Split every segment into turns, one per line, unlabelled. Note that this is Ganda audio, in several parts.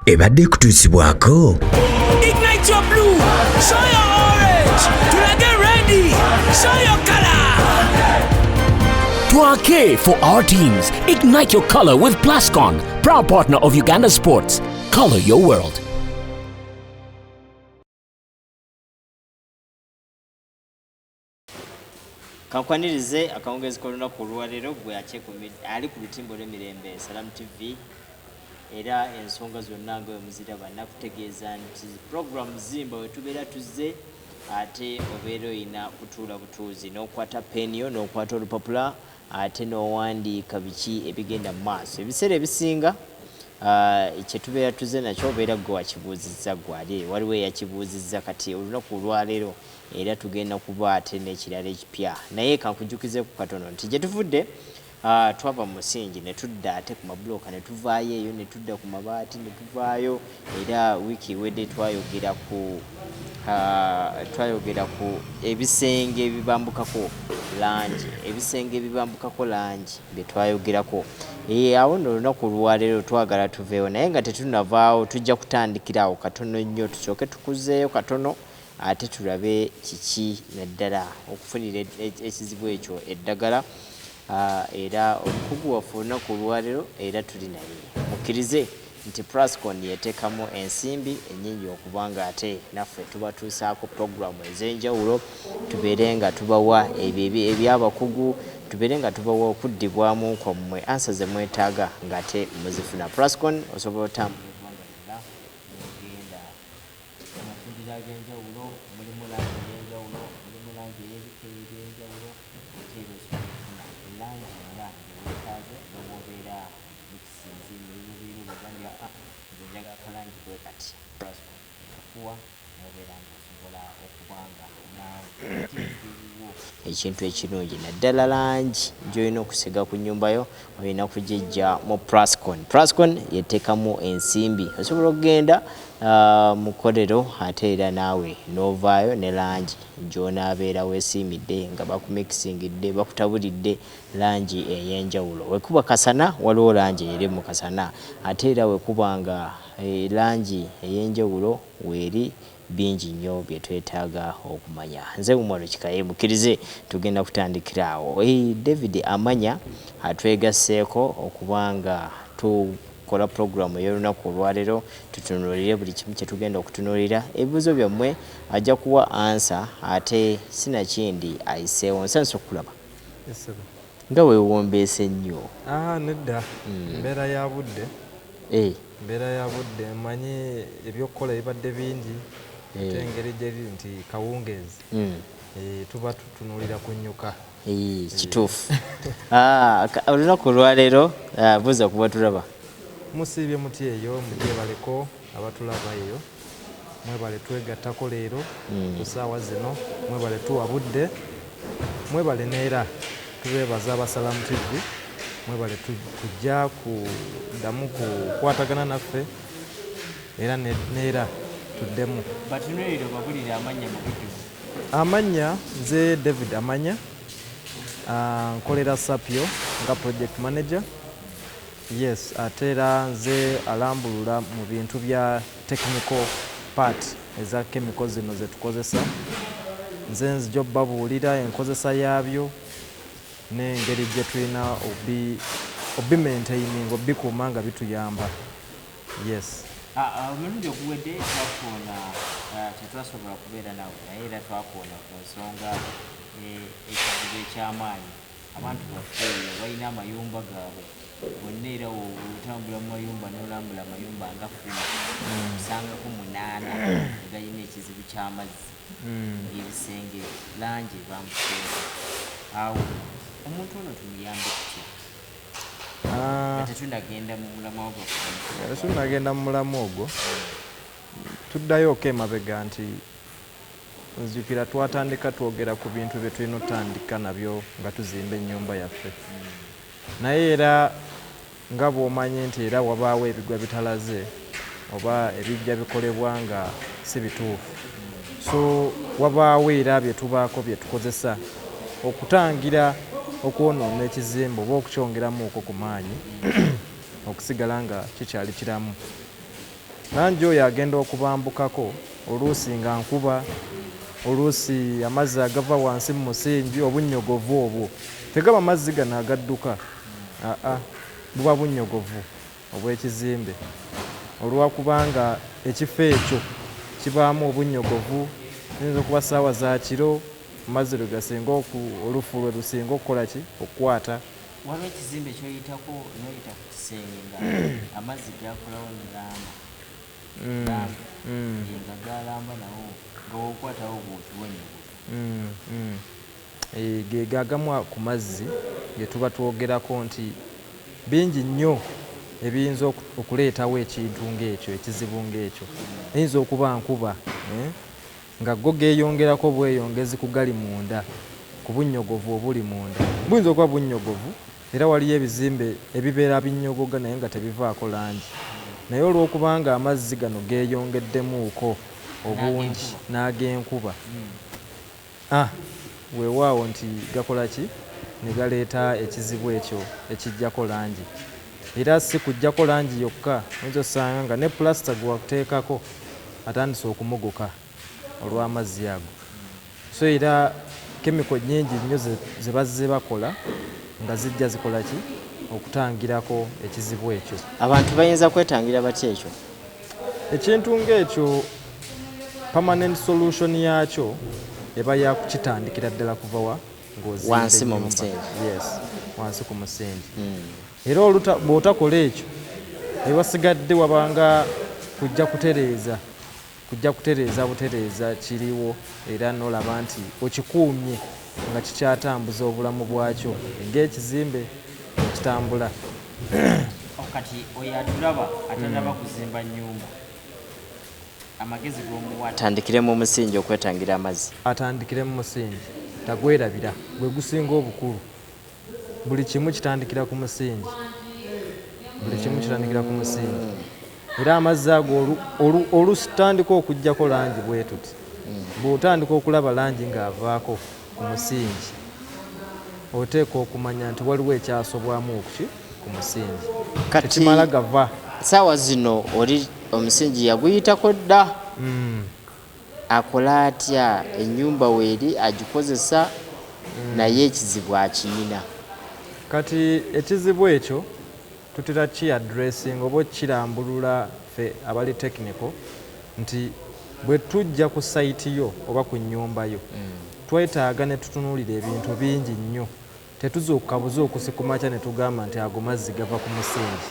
ebadde kutuusibwako.
Ignite your blue, show your orange, tulage ready, show your color.
Twake for our teams. Ignite your color with Plascon, proud partner of Uganda Sports. Color your world.
Kankwanirize akawungezi k'olunaku olwaleero gwe ali ku lutimbo lw'emirembe Salam TV era ensonga zonna nga bwe muziraba nakutegeeza nti program zimba we tubeera tuzze ate obeera oyina kutuula butuuzi n'okwata peniyo n'okwata olupapula ate n'owandiika biki ebigenda mu maaso ebiseera ebisinga kye tubeera tuzze nakyo obeera gwe wakibuuzizza gwali waliwo eyakibuuzizza kati olunaku olwaleero era tugenda kuba ate n'ekirala ekipya naye kankujjukize ku katono nti gye tuvudde twava mu musingi ne tudda ate ku mabulooka ne tuvaayo eyo ne tudda ku mabaati ne tuvaayo era wiiki ewedde twayogera ku ebisenge ebibambukako langi bye twayogerako awo nno olunaku olwaleero twagala tuveewo naye nga tetunavaawo tujja kutandikirawo katono nnyo tusooke tukuzeeyo katono ate tulabe kiki naddala okufunira ekizibu ekyo eddagala era omukugu waffe olunaku olwaleero era tuli naye mukkirize nti Plascon yeteekamu ensimbi ennyingi okubanga ate naffe tubatuusaako puroguramu ez'enjawulo tubeere nga tubawa ebyabakugu tubeere nga tubawa okuddibwamu kwammwe ansa ze mwetaaga ng'ate muzifuna. Plascon osobola otambula ag'enjawulo mulimu langi ey'enjawulo mulimu langi ey'ebika eby'enjawulo ekifuna elangi nga eweetaaze n'obeera bikisinzi nebirubiru bagambya njaga akalangi bwe kati okuwa n'obeera ng'osobola okubanga naawe ekintu ekirungi naddala langi gy'olina okusiga ku nnyumbayo olina kugijja mu Plascon. Plascon yeteekamu ensimbi osobola okugenda mu kkolero ate era naawe n'ovaayo ne langi gy'onaabeera weesiimidde nga bakumikisingidde bakutabulidde langi ey'enjawulo. Wekuba kasana waliwo langi eri mu kasana ate era wekuba nga langi ey'enjawulo weeri bingi nnyo bye twetaaga okumanya. Nze Umaro Kikaye mukkirize tugenda kutandikira awo. David Amanya atwegasseeko okubanga tukola programu y'olunaku olwaleero tutunuulire buli kimu kye tugenda okutunuulira. Ebibuuzo byammwe ajja kuwa ansa ate sinakindi ayiseewo. Nsanso okulaba nga weewombeese nnyo.
Nedda mbeera ya budde mbeera ya budde mmanyi ebyokukola bibadde bingi ate engeri gyeri nti kawungeezi tuba tutunuulira kunnyuka
kituufu. Olunaku olwaleero buuza kuba tulaba
musiibye muti eyo mugyebaleko abatulaba eyo mwebale twegattako leero ku ssaawa zino mwebale tuwa budde mwebale neera tubeebaza abasalamu TV mwebale kujja kuddamu kukwatagana naffe era neera tuddemu
batunuulire babulire amanya mu bujjuvu.
Amanya nze David Amanya nkolera Sapio nga project manager. Yes, ate era nze alambulula mu bintu bya technical part eza chemical zino ze tukozesa. Nze nzija obbabuulira enkozesa yaabyo n'engeri gye tulina obimaintaining obikuuma nga bituyamba. Yes.
Omulundi oguwedde twakuona tetwasobola kubeera nawe naye era twakuona ku nsonga ekizibu eky'amaanyi abantu baffe balina amayumba gaabwe bonna era otambula mu mayumba n'olambula amayumba nga 10 osangako 8 galina ekizibu ky'amazzi ebisenge langi bamuseera awo omuntu ono tumuyambe tutya? Tetunagenda mu
mulamwa ogwo tuddayo emabega nti nzijukira twatandika twogera ku bintu bye tulina otandika nabyo nga tuzimba ennyumba yaffe naye era nga bw'omanyi nti era wabaawo ebigwa bitalaze oba ebijja bikolebwa nga si bituufu so wabaawo era bye tubaako bye tukozesa okutangira okwonoona ekizimbe oba okukyongeramu okwo ku maanyi okusigala nga kikyali kiramu langi oyo agenda okubambukako oluusi nga nkuba oluusi amazzi agava wansi mu musingi obunnyogovu obwo tegaba mazzi gano agadduka buba bunnyogovu obw'ekizimbe olwakubanga ekifo ekyo kibaamu obunnyogovu yinza okuba ssaawa za kiro amazzi lwe gasinga olufu lwe lusinga okukola ki okukwata
waliwo ekizimbe kyoyitako noyita ku kisenge nga amazzi gakolawo nilamba nga galamba nawo nga wokwatawo bwokiwenyogo
ge gagamu ku mazzi ge tuba twogerako nti bingi nnyo ebiyinza okuleetawo ekintu ng'ekyo ekizibu ng'ekyo eyinza okuba nkuba nga go geeyongerako bweyongezi ku gali munda ku bunnyogovu obuli munda buyinza okuba bunnyogovu era waliyo ebizimbe ebibeera binnyogoga naye nga tebivaako langi naye olw'okubanga amazzi gano geeyongeddemuuko obungi n'ag'enkuba weewaawo nti gakola ki ne galeeta ekizibu ekyo ekijjako langi era si kujjako langi yokka oyinza osanga nga ne pulasita gwe wakuteekako atandise okumuguka olw'amazzi ago so era kemiko nnyingi nnyo ze bazze bakola nga zijja zikola ki okutangirako ekizibu ekyo
abantu bayinza kwetangira batya ekyo
ekintu ng'ekyo permanent solution yakyo eba yakukitandikira ddala kuva wa
wansi mu musingi
wansi ku musingi era bw'otakola ekyo ewasigadde wabanga kujja kutereeza butereeza kiriwo era n'olaba nti okikuumye nga kikyatambuza obulamu bwakyo ng'ekizimbe kitambula
kati oyo atulaba atalaba kuzimba nnyumba amagezi g'omuwa atandikire mu musingi okwetangira amazzi
atandikire mu musingi tagwerabira gwe gusinga obukulu buli kimu kitandikira ku musingi era amazzi ago olusitandika okujjako langi bwe tuti bw'otandika okulaba langi ng'avaako ku musingi oteeka okumanya nti waliwo ekyasobwamu okuki ku musingi tekimala gava
saawa zino oli omusingi yaguyitako dda akola atya ennyumba weeri agikozesa naye ekizibu akiyina
kati ekizibu ekyo tutera ki addressing oba kirambulula ffe abali technical nti bwe tujja ku sayiti yo oba ku nnyumba yo twetaaga ne tutunuulira ebintu bingi nnyo tetuzuukuka buzuukusi ku makya ne tugamba nti ago mazzi gava ku musingi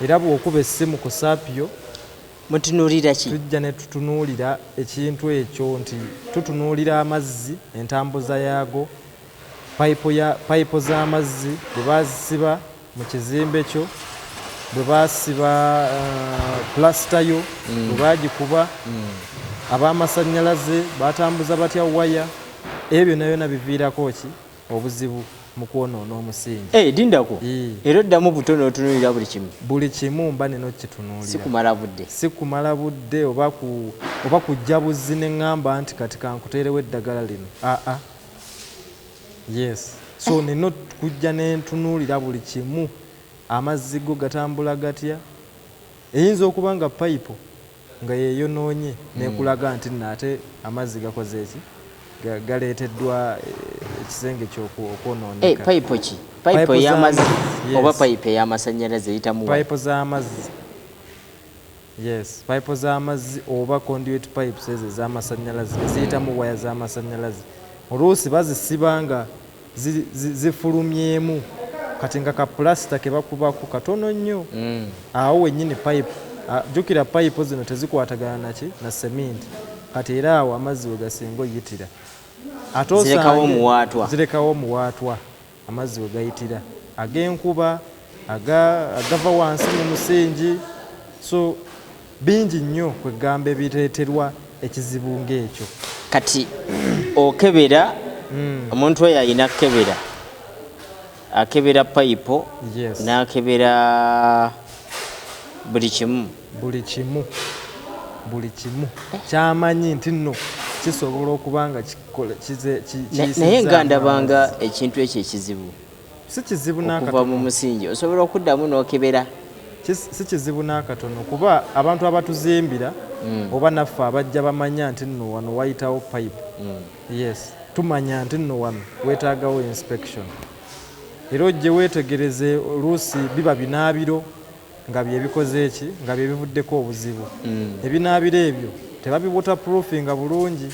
era bw'okuba essimu ku saapyo
mutunuulira ki
tujja ne tutunuulira ekintu ekyo nti tutunuulira amazzi entambuza yaago payipo z'amazzi bwe bazisiba mu kizimbe kyo bwe basiba pulasita yo bwe bagikuba ab'amasannyalaze batambuza batya waya ebyo byonna biviirako ki obuzibu mu kwonoona omusingi
dindako era oddamu butono otunuulira
buli kimu mba neno kitunuulira
si
kumala budde oba kujja buzzi ne ŋŋamba nti kati kankuteerewo eddagala lino yes so neno kujja ne ntunuulira buli kimu amazzi go gatambula gatya eyinza okuba nga payipo nga yeeyonoonye nekulaga nti naate amazzi gakoze eki galeeteddwa ekisenge kyokwonooneka
payipo ki payipo ey'amazzi oba payipo ey'amasannyalaze eyitamu
payipo z'amazzi yes payipo z'amazzi oba conduit pipes ezo ez'amasannyalaze eziyitamu waya z'amasannyalaze oluusi bazisiba nga zifulumyemu kati nga kapulasita ke bakubako katono nnyo awo wennyini payipo jjukira payipo zino tezikwatagana naki na seminti kati era awo amazzi we gasinga oyitira ate zirekawo omuwaatwa amazzi we gayitira ag'enkuba agava wansi mu musingi so bingi nnyo kwegamba ebireeterwa ekizibu ng'ekyo
kati okebera omuntu oyo ayina kukebera akebera payipo n'akebera buli kimu kyamanyi nti nno kisobola okuba nga naye nga ndabanga ekintu ekyo ekizibu
si kizibu
okuva mu musingi osobola okuddamu n'okebera
si kizibu n'akatono kuba abantu abatuzimbira oba naffe abajja bamanya nti nno wano wayitawo pipe. Yes, tumanya nti nno wano weetaagawo inspection. Era ojje weetegereze oluusi biba binaabiro nga byebikoze eki nga byebivuddeko obuzibu. Ebinaabiro ebyo tebabi waterproofinga bulungi.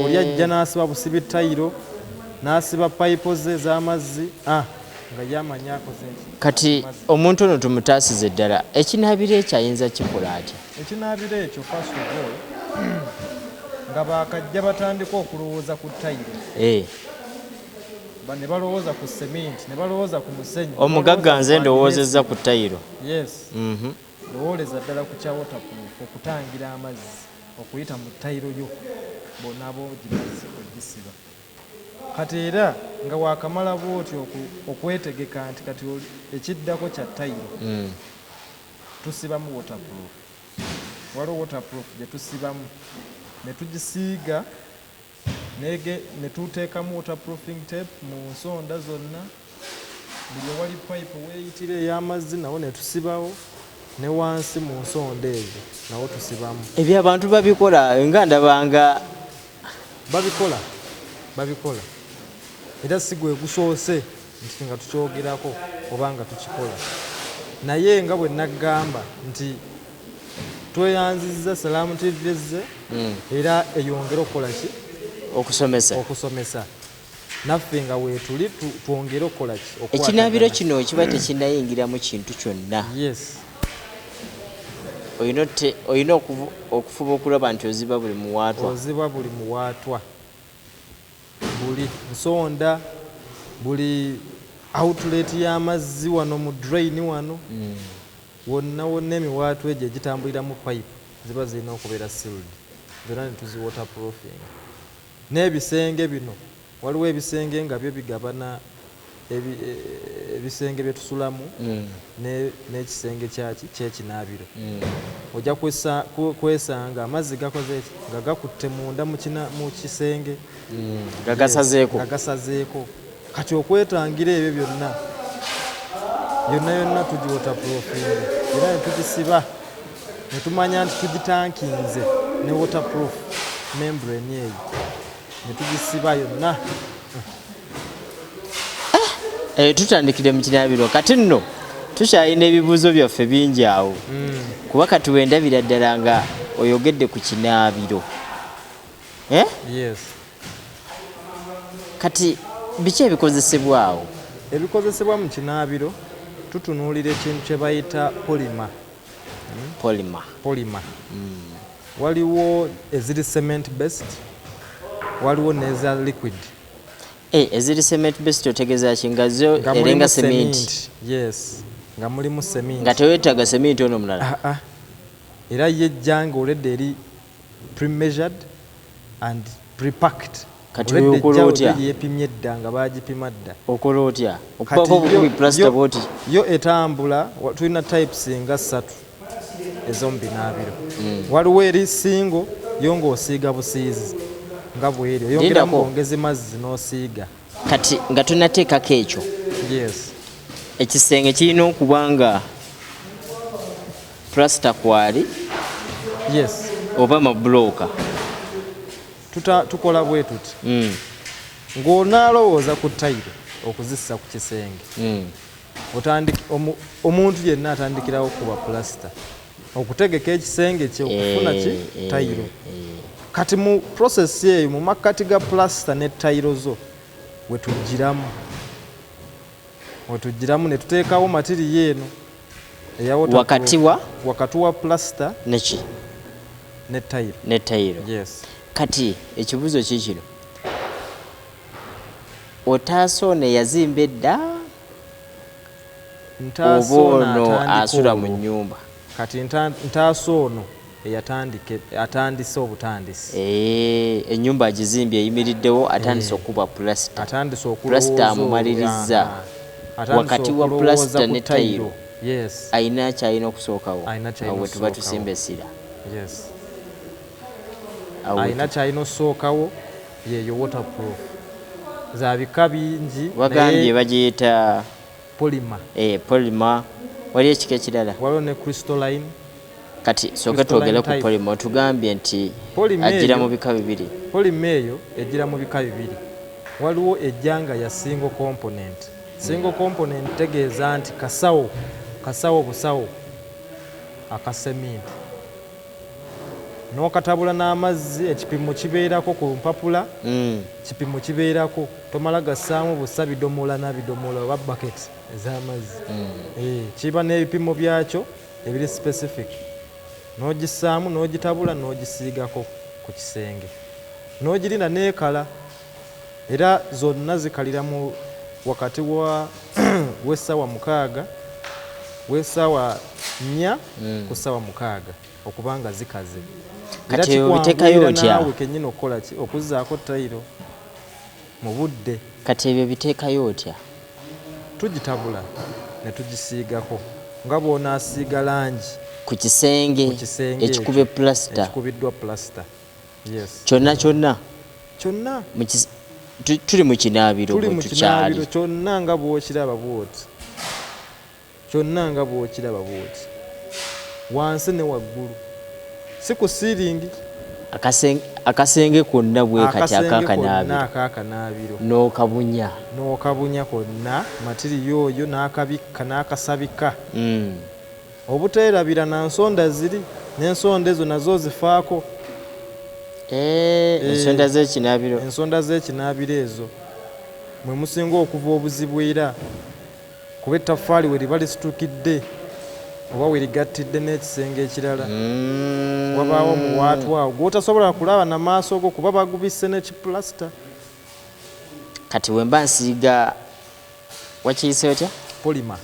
Oli ajja n'asiba busibi tayiro n'asiba payipo ze ez'amazzi nga yamanya akoze eki.
Kati omuntu ono tumutaasize ddala ekinaabiro ekyo ayinza kikola atya?
Ekinaabiro ekyo first of all nga bakajja batandika okulowooza ku tayiro. Ne balowooza ku seminti, ne balowooza ku musenyu.
Omugagga nze ndowoozezza ku tayiro.
Yes. Lowooleza ddala ku kya waterproof okutangira amazzi okuyita mu tayiro yo bonabo gimaze okugisiba. Kati era nga wakamala bw'otyo okwetegeka nti kati ekiddako kya tayiro tusibamu waterproof. Waliwo waterproof gye tusibamu ne tugisiiga ne tuteekamu waterproofing tape mu nsonda zonna. Buli ewali pipe weeyitira ey'amazzi nawo ne tusibawo ne wansi mu nsonda ezo nawo tusibamu.
Ebyo abantu babikola nga ndabanga
babikola era si gwe gusoose nti nga tukyogerako oba nga tukikola. Naye nga bwe naggamba nti tweyanzizza Salaamu TV era eyongera okukola ki? Okusomesa. Naffe nga weetuli twongere okukola ki?
Ekinaabiro kino kiba tekinnayingira mu kintu kyonna.
Yes.
Oyina okufuba okulaba nti oziba buli muwaatwa. Buli nsonda, buli outlet y'amazzi wano mu drain wano. Wonna emiwaatwa egyo egitambulira mu pipe ziba zirina okubeera sealed. Zonna ne tuzi waterproofing. N'ebisenge bino waliwo ebisenge nga byo bigabana ebisenge bye tusulamu n'ekisenge ky'ekinaabiro. Ojja kwesanga amazzi gakoze nga gakutte munda mu kisenge gagasazeeko. Kati okwetangira ebyo byonna tugi waterproofing era ne tugisiba ne tumanya nti tugitankinze ne waterproof membrane eyo ne tugisiba yonna. Tutandikire mu kinaabiro. Kati nno tukyalina ebibuuzo byaffe bingi awo kuba kati wendabira ddala nga oyogedde ku kinaabiro.
Yes.
Kati biki ebikozesebwa awo?
Ebikozesebwa mu kinaabiro tutunuulira ekintu kye bayita polymer. Waliwo eziri cement based, waliwo n'eza liquid.
Eziri cement based otegeeza ki? Nga zo erenga cement.
Yes, nga mulimu cement.
Nga teweetaaga cement ono mulala.
Era yejja nga olwedde eri pre-measured and pre-packed.
Kati okola otya?
Yepimye dda nga baagipima dda.
Okola otya? Okupako bukubi plaster boti.
Yo etambula tulina types nga 3 ez'omu binaabiro. Waliwo eri single yo ng'osiiga busiizi nga bw'eri oyongeramu ongeze mazzi n'osiiga.
Kati nga tunateekako ekyo.
Yes.
Ekisenge kirina okuba nga plaster kwali.
Yes.
Oba mabulooka.
Tukola bwe tuti. Ng'onaalowooza ku tayiro okuzissa ku kisenge. Omuntu yenna atandikirawo kuba plaster okutegeka ekisenge kye okufuna ki tayiro. Kati mu process eyo mu makkati ga plaster ne tayiro zo wetujjiramu ne tuteekawo matiriyo eno wakati wa plaster ne tayiro. Yes.
Kati ekibuuzo kikino otaasa ono eyazimba edda oba ono asula mu nnyumba?
Kati ntaasa ono atandise obutandisi.
Ennyumba agizimbye eyimiriddewo atandise okuba plaster amumaliriza wakati wa plaster ne tayiro.
Yes.
Ayina kyalina okusookawo awo tuba tusimba essira.
Yes. Ayina kyalina okusookawo yeeyo waterproof. Za bika bingi.
Wagambye bagiyita
polymer.
Polymer. wali ekika ekirala
waliwo ne crystalline.
kati soke twogere ku polimo tugambye nti agira mu bika bibiri.
Polimo eyo egira mu bika bibiri. Waliwo ejjanga ya single component. Single component tegeeza nti kasawo busawo akaseminti n'okatabula n'amazzi ekipimo kibeerako ku mpapula. Kipimo kibeerako tomala gassaamu busa bidomola n'abidomola oba baketi ez'amazzi. Kiba n'ebipimo byakyo ebiri specific. N'ogisaamu n'ogitabula n'ogisiigako ku kisenge n'ogirinda n'ekala era zonna zikalira mu wakati wa w'essaawa 6 w'essaawa 4 ku ssaawa 6 okubanga zikaze.
Kati obiteekayo otya?
Naawe kennyini okukola ki? Okuzzaako tayiro mu budde.
Kati ebyo biteekayo otya?
Tugitabula ne tugisiigako nga bw'onaasiiga langi
ku kisenge ekikube plaster.
Ekikubiddwa plaster. Yes.
Kyonna tuli mu kinaabiro tukyali.
Kyonna nga bw'okiraba bw'oti. Wansi ne waggulu. Si ku siiringi.
Akasenge konna bwe kati
akakanaabiro. N'okabunya konna matiriyo oyo n'akabikka n'akasabika. Obuteerabira na nsonda ziri n'ensonda ezo nazo zifaako.
Ensonda
z'ekinaabiro ezo mwe musinga okuva obuzibu era kuba ettaffaali we liba lisituukidde oba we ligattidde n'ekisenge ekirala. Wabaawo muwaatu awo gw'otasobola kulaba na maaso go kuba bagubisse n'ekipulasita.
Kati we mba nsiiga wakiyise otya? Polima.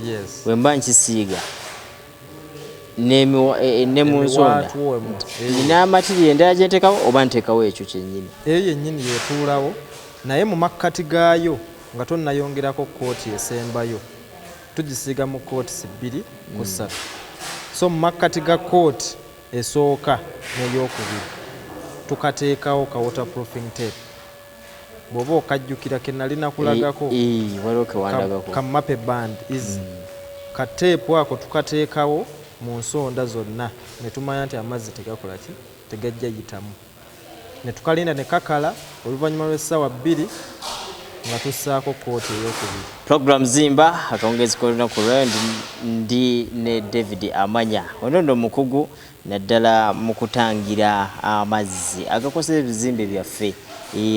Yes.
We mba nkisiiga ne mu nsonda nina amatiri endala gye nteekawo oba nteekawo ekyo kyennyini?
Eyo yennyini yeetuulawo naye mu makkati gaayo nga tonnayongerako kooti esembayo. Tugisiiga mu kooti 2 ku 3. So mu makkati ga kooti esooka n'eyokubiri tukateekawo ka waterproofing tape. Bw'oba okajjukira ke nali nakulagako ka mape band ka teepu ako tukateekawo mu nsonda zonna ne tumanya nti amazzi tegakola ki? Tegajja yitamu. Ne tukalinda ne kakala oluvannyuma lw'essaawa 2 nga tussaako kooti ey'okubiri.
Program Zimba akawungezi k'olunaku lwa ndi ne David Amanya. Ono ndo mukugu naddala mu kutangira amazzi agakosa ebizimbe byaffe.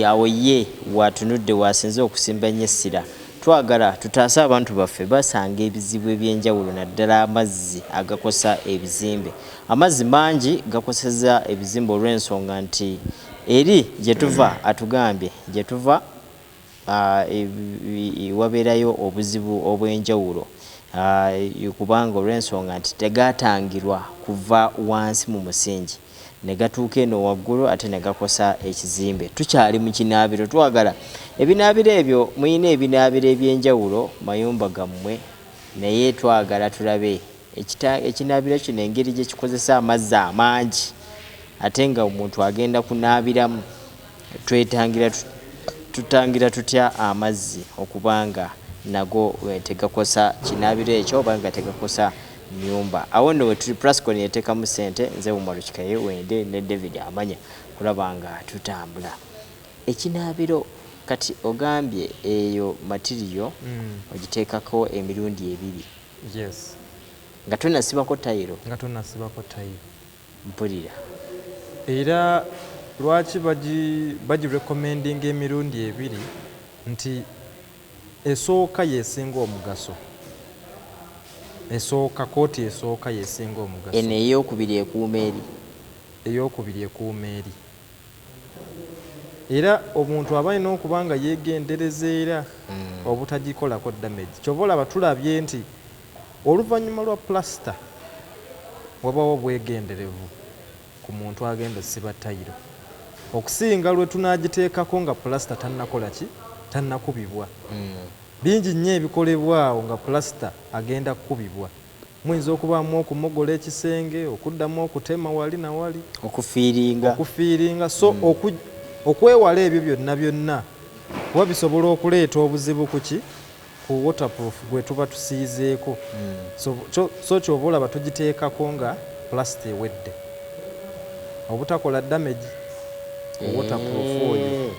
Awo ye watunudde wasinze okusimba nnyo essira. Twagala tutaase abantu baffe basanga ebizibu ebyenjawulo naddala amazzi agakosa ebizimbe. Amazzi mangi gakoseza ebizimbe olw'ensonga nti eri gye tuva atugambye gye tuva wabeerayo obuzibu obw'enjawulo kubanga olw'ensonga nti tegatangirwa kuva wansi mu musingi ne gatuuka eno waggulu ate ne gakosa ekizimbe. Tukyali mu kinaabiro. Twagala ebinaabiro ebyo muyina ebinaabiro ebyenjawulo mayumba gammwe naye twagala tulabe ekinaabiro kino engeri gye kikozesa amazzi amangi ate nga omuntu agenda kunaabiramu tutangira tutya amazzi okubanga nago tegakosa kinaabiro ekyo oba nga tegakosa nyumba. Awo nno we tuli Plascon yeteekamu ssente nze Umaru Kikaye wende ne David Amanya kulabanga tutambula. Ekinaabiro kati ogambye eyo matiriyo ogiteekako emirundi 2.
Yes.
Nga tonnasibako tayiro. Mpulira.
Era lwaki bagirecommending emirundi 2 nti esooka yesinga omugaso. Kooti esooka yesinga omugaso.
Eno ey'okubiri
ekuuma eri. Era omuntu aba alina okuba nga yeegendereza era obutagikolako damage. Kyova olaba tulabye nti oluvannyuma lwa plasita wabawo obwegenderevu ku muntu agenda siba tayiro okusinga lwe tunaagiteekako nga plasita tannakola ki? Tannakubibwa. Bingi nnyo ebikolebwa awo nga plasita agenda kukubibwa. Muyinza okubaamu okumogola ekisenge, okuddamu okutema wali na wali, okufiiringa. So okwewala ebyo byonna kuba bisobola okuleeta obuzibu ku ku waterproof gwe tuba tusiizeeko so kyoba olaba tugiteekako nga plastic ewedde obutakola damage waterproof oyo.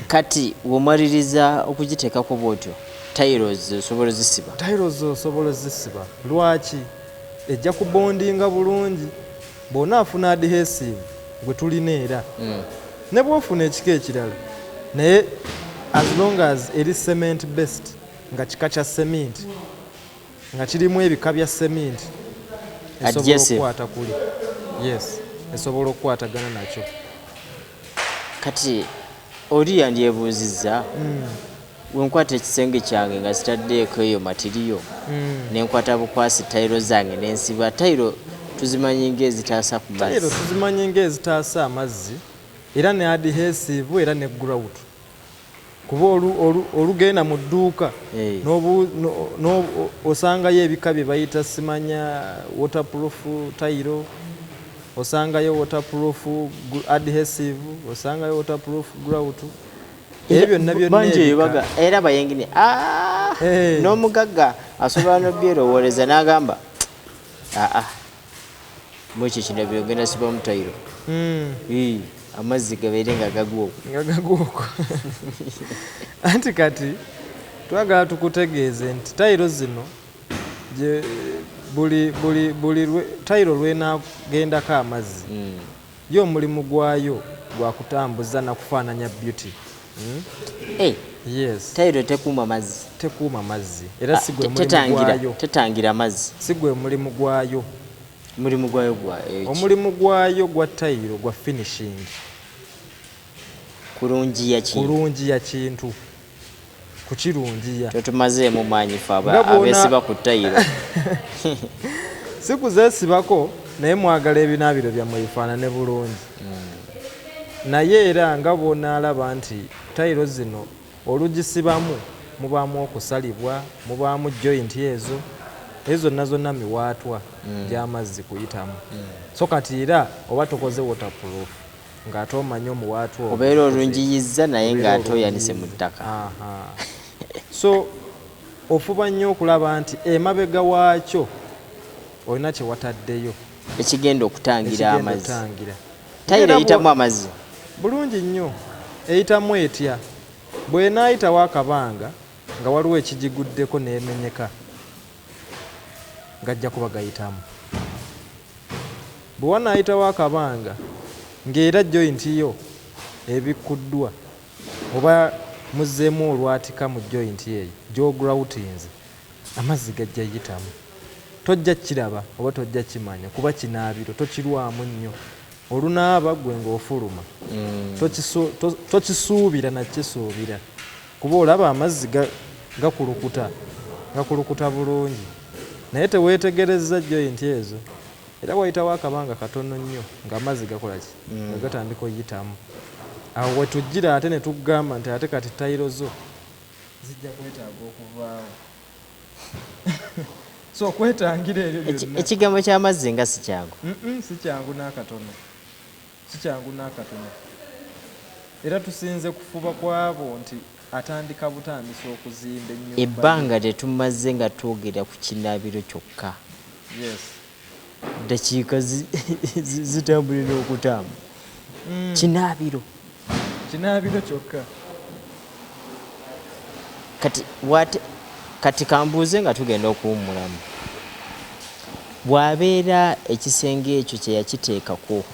Kati womaliriza okugiteekako bwotyo tiles osobola zisiba.
Tiles osobola zisiba lwaki ejja kubondinga bulungi bw'ona afuna adhesive gwe tulina era ne bwofuna ekika ekirala naye as long as eri cement based nga kika kya cement nga kirimu ebika bya cement esobola okukwata kuli yes esobola okukwatagana nakyo.
Kati oli yandyebuuzizza wenkwata ekisenge kyange nga sitaddeeko eyo matiriyo nenkwata bukwasi tayiro zange nensiba tayiro tuzimanyi ng'ezitaasa ku mazzi.
Tayiro tuzimanyi ng'ezitaasa amazzi era ne adhesive era ne grout kuba olugenda mu dduuka osangayo ebika bye bayita simanya waterproof tayiro osangayo waterproof adhesive osangayo waterproof grout ebyo nabyo
banjebaga era bayengine n'omugagga asobola n'obyerowooleza n'agamba mwekyo kino byogenda siba mu tayiro amazzi gabeere nga gagwoko anti kati twagala tukutegeeze nti tayiro zino buli tayiro lwenagendako amazzi yo omulimu gwayo gwakutambuza nakufaananya beauty. Yes. Tayiro tekuuma mazzi.
Tekuuma mazzi. Era sigwe mulimu gwayo.
Tetangira mazzi.
Sigwe mulimu gwayo.
Mulimu gwayo
omulimu gwayo gwa tayiro gwa finishing. Kulungiya kintu. Kukirungiya.
Tumazeemu maanyi fe abesiba ku tayiro.
Sikuzesibako naye mwagala ebinaabiro byammwe bifaanane bulungi. Naye era nga bw'onaalaba nti tayiro zino olugisibamu mubaamu okusalibwa mubaamu joint ezo zonna miwaatwa gy'amazzi kuyitamu. So kati era oba tokoze waterproof ng'ate omanyi omuwaatwa
obeera olungiyizza naye ng'ate oyanise mu ttaka.
So ofuba nnyo okulaba nti emabega waakyo olina kye wataddeyo
ekigenda okutangira amazzi. Tayiro eyitamu amazzi
bulungi nnyo eyitamu etya bw'enaayitawo akabanga nga waliwo ekigiguddeko n'emenyeka gajja kuba gayitamu. Bwe wanaayitawo akabanga ng'era jointi yo ebikkuddwa oba muzzeemu olwatika mu jointi eyo gy'ogroutinze amazzi gajja yitamu. Tojja kiraba oba tojja kimanya kuba kinaabiro tokirwamu nnyo. Olunaaba gwe ng'ofuluma tokisuubira nakisuubira kuba olaba amazzi gakulukuta bulungi naye teweetegereza jointi ezo era wayitawo akabanga katono nnyo ng'amazzi gakola ki nga gatandika oyitamu. Awo wetujjira ate ne tugamba nti ate kati tayiro zo zijja kwetaaga okuvaawo. So okwetangira ebyo byonna
ekigambo ky'amazzi nga si kyangu.
Si kyangu n'akatono. Era tusinze kufuba kwabo nti atandika butandisa okuzimba ennyumba.
Ebbanga tetumaze nga twogera ku kinaabiro kyokka.
Yes.
Dakiika zitambulira okutamba. Kinaabiro kyokka. Kati kambuuze nga tugenda okuwummulamu. Bw'abeera ekisenge ekyo kye yakiteekako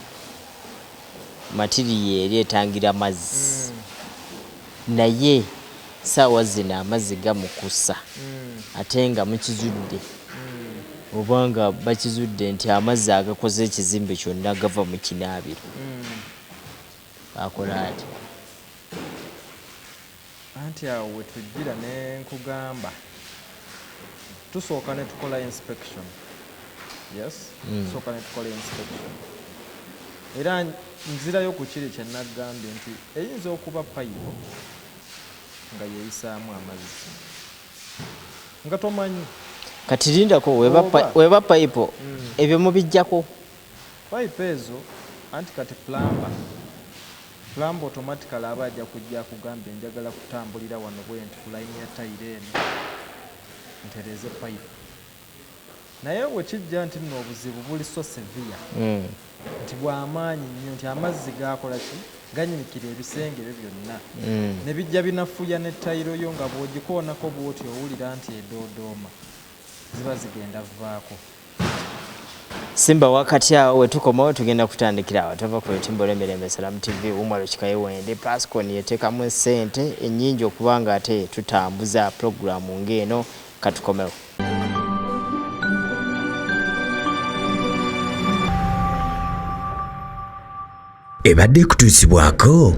matiriyeeri etangira mazzi naye saawa zino amazzi gamukusa ate nga mukizudde oba nga bakizudde nti amazzi agakoze ekizimbe kyonna gava mu kinaabiro akola ati
anti awo wetujjira ne nkugamba tusooka ne tukola inspection. Yes, tusooka ne tukola inspection era nzirayo ku kiri kye nagambye nti eyinza okuba payipo nga yeeyisaamu amazzi nga tomanyi.
Kati lindako weba payipo ebyo mubijjako
payipo ezo anti kati plamba automatically aba ajja kujja akugambye njagala kutambulira wano bwenti ku layini ya tayiro eno ntereze pipe naye bwekijja nti nno obuzibu buli so severe nti bw'amaanyi nnyo nti amazzi gakola ki ganyinikira ebisenge ebyo byonna ne bijja binafuya ne tayiro yo nga bw'ogikoonako bw'oti owulira nti edoodooma ziba zigenda vaako.
Simba wakati awo wetukomawo tugenda kutandikira awo tova ku lutimbo lw'Emirembe Salamu TV Umaro Kikayi wende Plascon yeteekamu ssente ennyingi okuba nga ate tutambuza pulogulaamu ng'eno katukomewo.
Ebadde kutuusibwako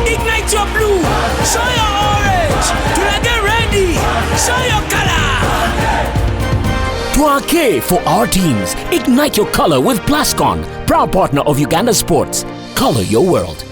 Ignite your blue, show your orange. Till I get ready, show your color.
Tuake for our teams. Ignite your color with Plascon, proud partner of Uganda Sports. Color your world.